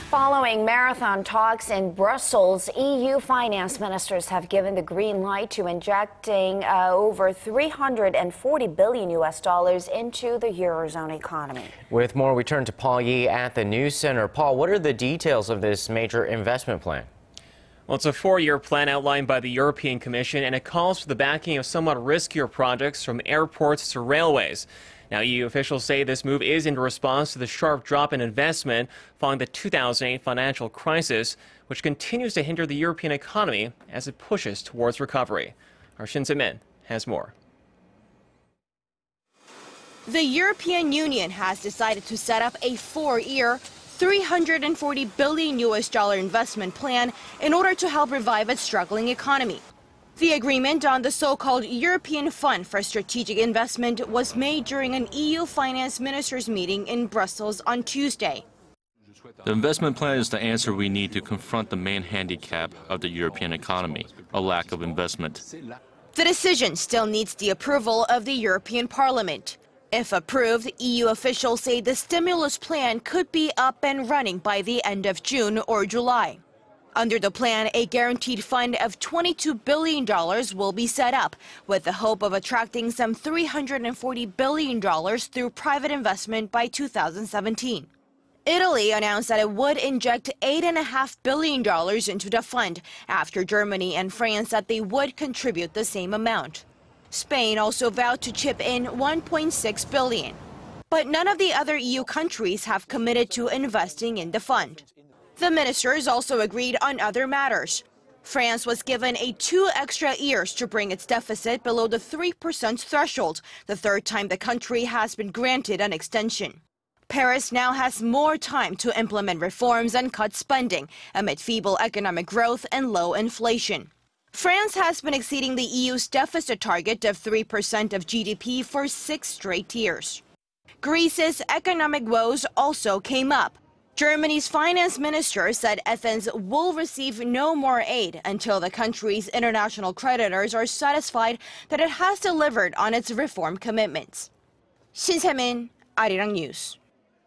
Following marathon talks in Brussels, EU finance ministers have given the green light to injecting over $340 billion into the eurozone economy. With more, we turn to Paul Yee at the News Center. Paul, what are the details of this major investment plan? Well, it's a four-year plan outlined by the European Commission, and it calls for the backing of somewhat riskier projects from airports to railways. Now, EU officials say this move is in response to the sharp drop in investment following the 2008 financial crisis, which continues to hinder the European economy as it pushes towards recovery. Our Shin Se-min has more. The European Union has decided to set up a four-year, $340 billion investment plan in order to help revive its struggling economy. The agreement on the so-called European Fund for Strategic Investment was made during an EU finance ministers meeting in Brussels on Tuesday. The investment plan is the answer we need to confront the main handicap of the European economy, a lack of investment. The decision still needs the approval of the European Parliament. If approved, EU officials say the stimulus plan could be up and running by the end of June or July. Under the plan, a guaranteed fund of $22 billion will be set up, with the hope of attracting some $340 billion through private investment by 2017. Italy announced that it would inject $8.5 billion into the fund, after Germany and France said they would contribute the same amount. Spain also vowed to chip in $1.6 billion. But none of the other EU countries have committed to investing in the fund. The ministers also agreed on other matters. France was given 2 extra years to bring its deficit below the 3% threshold, the third time the country has been granted an extension. Paris now has more time to implement reforms and cut spending amid feeble economic growth and low inflation. France has been exceeding the EU's deficit target of 3% of GDP for 6 straight years. Greece's economic woes also came up. Germany's finance minister said Athens will receive no more aid until the country's international creditors are satisfied that it has delivered on its reform commitments. Shin Se-min, Arirang News.